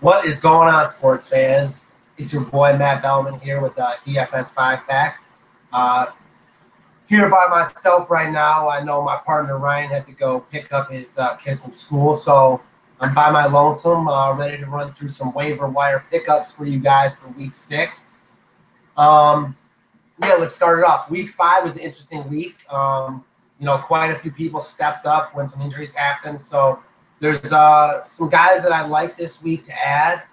What is going on, sports fans? It's your boy Matt Bellman here with the DFS 5-pack. Here by myself right now. I know my partner Ryan had to go pick up his kids from school, so I'm by my lonesome, ready to run through some waiver wire pickups for you guys for Week 6. Let's start it off. Week 5 was an interesting week. Quite a few people stepped up when some injuries happened, so there's some guys that I like this week to add.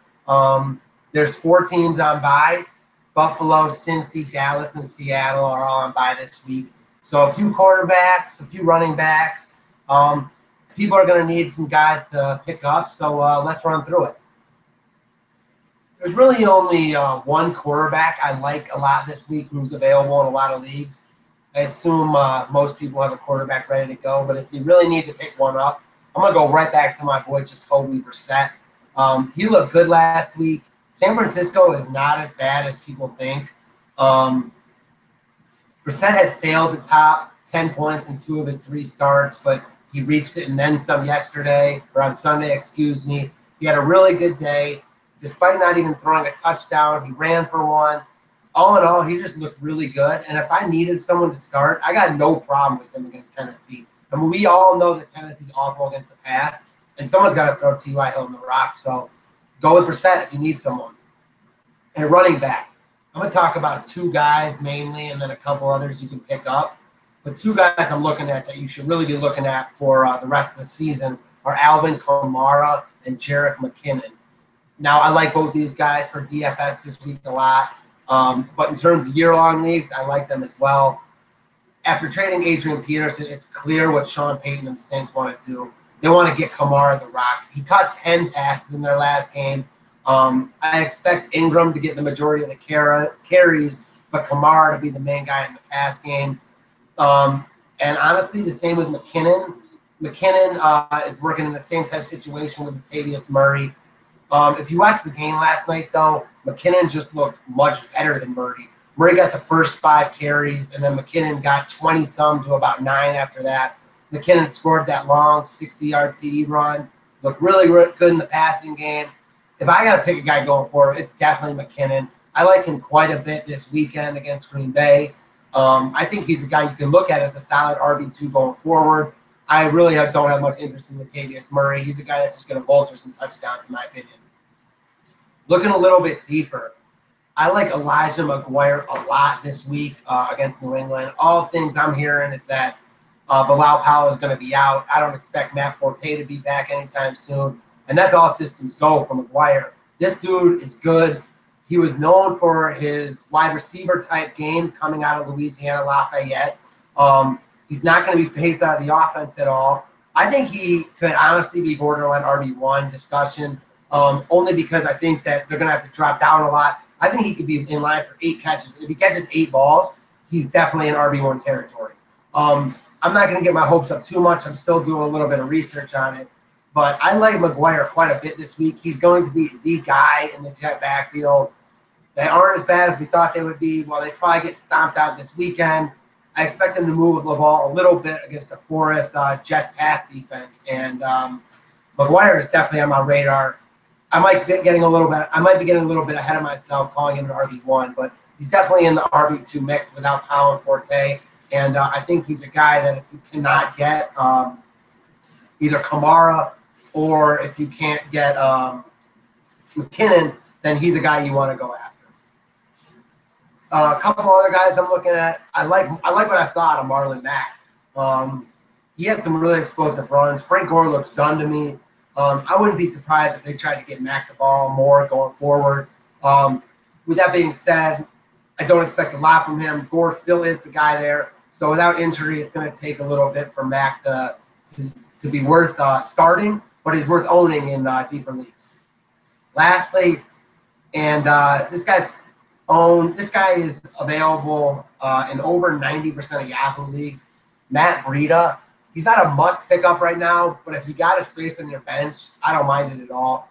There's 4 teams on bye. Buffalo, Cincy, Dallas, and Seattle are all on bye this week. So a few quarterbacks, a few running backs. People are going to need some guys to pick up, so let's run through it. There's really only one quarterback I like a lot this week who's available in a lot of leagues. I assume most people have a quarterback ready to go, but if you really need to pick one up, I'm going to go right back to my boy Jacoby Brissett. He looked good last week. San Francisco is not as bad as people think. Brissett had failed to top 10 points in 2 of his 3 starts, but he reached it and then some on Sunday, excuse me. He had a really good day. Despite not even throwing a touchdown, he ran for one. All in all, he just looked really good. And if I needed someone to start, I got no problem with him against Tennessee. I mean, we all know that Tennessee's awful against the pass, and someone's got to throw T.Y. Hilton the rock. So go with Brissett if you need someone. And running back, I'm going to talk about 2 guys mainly and then a couple others you can pick up. But 2 guys I'm looking at that you should really be looking at for the rest of the season are Alvin Kamara and Jerick McKinnon. Now, I like both these guys for DFS this week a lot. But in terms of year-long leagues, I like them as well. After trading Adrian Peterson, it's clear what Sean Payton and the Saints want to do. They want to get Kamara the rock. He caught 10 passes in their last game. I expect Ingram to get the majority of the carries, but Kamara to be the main guy in the pass game. And honestly, the same with McKinnon. McKinnon is working in the same type of situation with Latavius Murray. If you watched the game last night, though, McKinnon just looked much better than Murray. Murray got the first 5 carries, and then McKinnon got 20-some to about 9 after that. McKinnon scored that long 60-yard TD run. Looked really good in the passing game. If I got to pick a guy going forward, it's definitely McKinnon. I like him quite a bit this weekend against Green Bay. I think he's a guy you can look at as a solid RB2 going forward. I really don't have much interest in Latavius Murray. He's a guy that's just going to vulture some touchdowns, in my opinion. Looking a little bit deeper, I like Elijah McGuire a lot this week against New England. All things I'm hearing is that Bilal Powell is going to be out. I don't expect Matt Forte to be back anytime soon. And that's all systems go for McGuire. This dude is good. He was known for his wide receiver type game coming out of Louisiana Lafayette. He's not going to be phased out of the offense at all. I think he could honestly be borderline RB1 discussion, only because I think that they're going to have to drop down a lot. I think he could be in line for 8 catches. If he catches 8 balls, he's definitely in RB1 territory. I'm not going to get my hopes up too much. I'm still doing a little bit of research on it. But I like McGuire quite a bit this week. He's going to be the guy in the jet backfield. They aren't as bad as we thought they would be. Well, they probably get stomped out this weekend. I expect them to move with Laval a little bit against a porous Jets pass defense. And McGuire is definitely on my radar. I might be getting a little bit ahead of myself calling him an RB1, but he's definitely in the RB2 mix without Powell and Forte. And I think he's a guy that if you cannot get either Kamara or if you can't get McKinnon, then he's a guy you want to go after. A couple other guys I'm looking at. I like what I saw out of Marlon Mack. He had some really explosive runs. Frank Gore looks done to me. I wouldn't be surprised if they tried to get Mack the ball more going forward. With that being said, I don't expect a lot from him. Gore still is the guy there. So without injury, it's going to take a little bit for Mack to be worth starting, but he's worth owning in deeper leagues. Lastly, and this guy is available in over 90% of Yahoo leagues. Matt Breida. He's not a must pick up right now, but if you got a space on your bench, I don't mind it at all.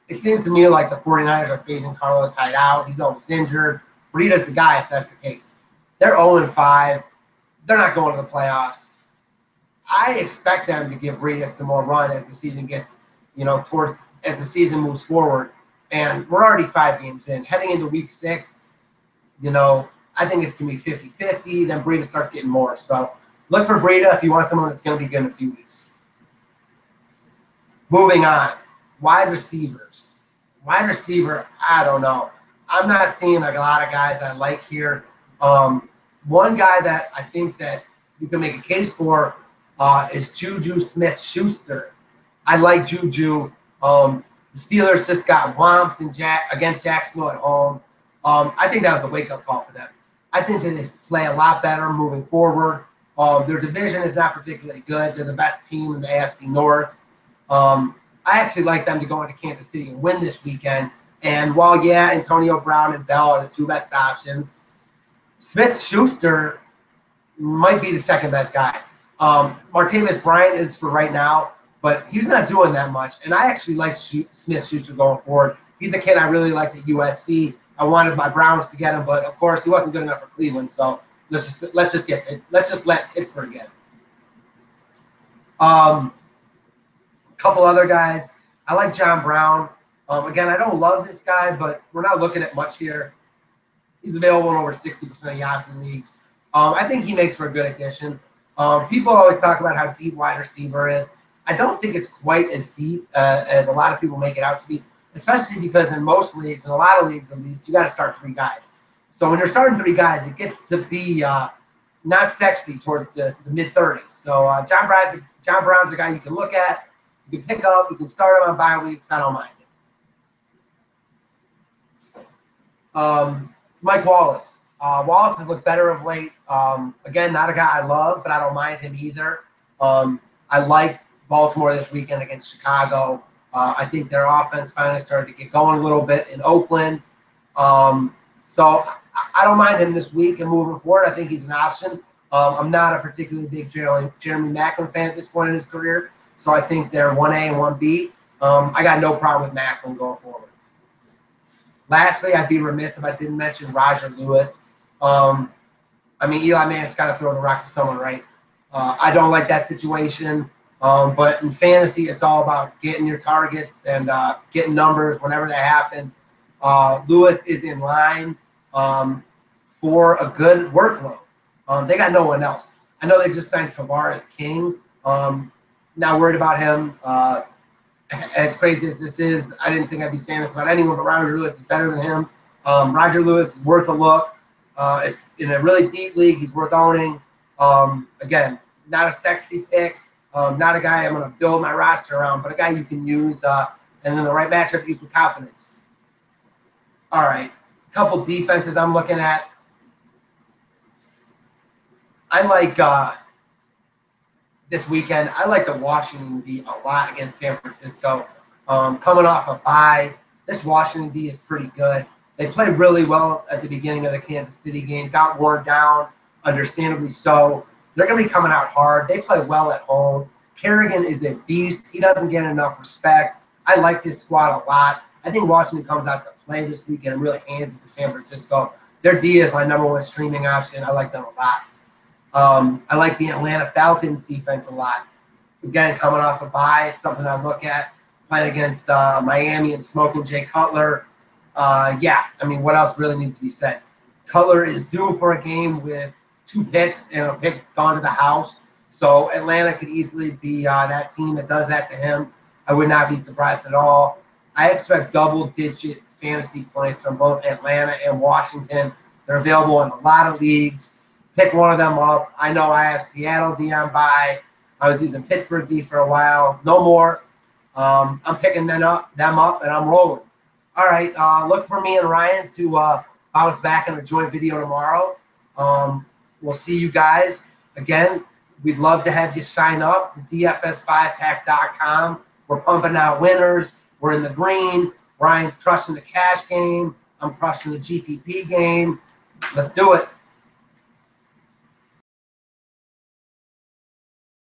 It seems to me like the 49ers are phasing Carlos Hyde out. He's always injured. Breida's the guy if that's the case. They're 0-5. They're not going to the playoffs. I expect them to give Breida some more run as the season gets, as the season moves forward. And we're already 5 games in. Heading into week 6, you know, I think it's going to be 50-50. Then Breida starts getting more. So look for Breida if you want someone that's going to be good in a few weeks. Moving on. Wide receivers. Wide receiver, I don't know. I'm not seeing like a lot of guys I like here. One guy that I think that you can make a case for is Juju Smith-Schuster. I like Juju. The Steelers just got whomped against Jacksonville at home. I think that was a wake-up call for them. I think that they play a lot better moving forward. Their division is not particularly good. They're the best team in the AFC North. I actually like them to go into Kansas City and win this weekend. And while, yeah, Antonio Brown and Bell are the 2 best options, Smith-Schuster might be the 2nd best guy. Martavis Bryant is for right now, but he's not doing that much. And I actually like Smith-Schuster going forward. He's a kid I really liked at USC. I wanted my Browns to get him, but of course he wasn't good enough for Cleveland. So let's just let Pittsburgh get him. Couple other guys. I like John Brown. Again, I don't love this guy, but we're not looking at much here. He's available in over 60% of Yahoo leagues. I think he makes for a good addition. People always talk about how deep wide receiver is. I don't think it's quite as deep as a lot of people make it out to be, especially because in most leagues, in a lot of leagues at least, you got to start 3 guys. So when you're starting 3 guys, it gets to be not sexy towards the mid-30s. So John Brown's a guy you can look at, you can pick up, you can start him on bye weeks. I don't mind it. Mike Wallace. Wallace has looked better of late. Again, not a guy I love, but I don't mind him either. I like Baltimore this weekend against Chicago. I think their offense finally started to get going a little bit in Oakland. So I don't mind him this week and moving forward. I think he's an option. I'm not a particularly big Jeremy Maclin fan at this point in his career, so I think they're 1A and 1B. I got no problem with Maclin going forward. Lastly, I'd be remiss if I didn't mention Roger Lewis. I mean, Eli Manning's got to throw the rock to someone, right? I don't like that situation. But in fantasy, it's all about getting your targets and getting numbers whenever they happen. Lewis is in line for a good workload. They got no one else. I know they just signed Tavares King. Not worried about him. As crazy as this is, I didn't think I'd be saying this about anyone, but Roger Lewis is better than him. Roger Lewis is worth a look. If in a really deep league, he's worth owning. Again, not a sexy pick. Not a guy I'm going to build my roster around, but a guy you can use and in the right matchup, use with confidence. All right, a couple defenses I'm looking at. I like this weekend. I like the Washington D a lot against San Francisco. Coming off a bye, this Washington D is pretty good. They played really well at the beginning of the Kansas City game, got worn down, understandably so. They're going to be coming out hard. They play well at home. Kerrigan is a beast. He doesn't get enough respect. I like this squad a lot. I think Washington comes out to play this weekend and really hands it to San Francisco. Their D is my #1 streaming option. I like them a lot. I like the Atlanta Falcons defense a lot. Again, coming off a bye, it's something I look at. Playing against Miami and smoking Jay Cutler. Yeah, I mean, what else really needs to be said? Cutler is due for a game with 2 picks and a pick gone to the house. So Atlanta could easily be that team that does that to him. I would not be surprised at all. I expect double-digit fantasy points from both Atlanta and Washington. They're available in a lot of leagues. Pick one of them up. I know I have Seattle D on bye. I was using Pittsburgh D for a while. No more. I'm picking them up, and I'm rolling. All right, look for me and Ryan to bounce back in a joint video tomorrow. We'll see you guys. Again, we'd love to have you sign up, the DFS5pack.com. We're pumping out winners. We're in the green. Ryan's crushing the cash game. I'm crushing the GPP game. Let's do it.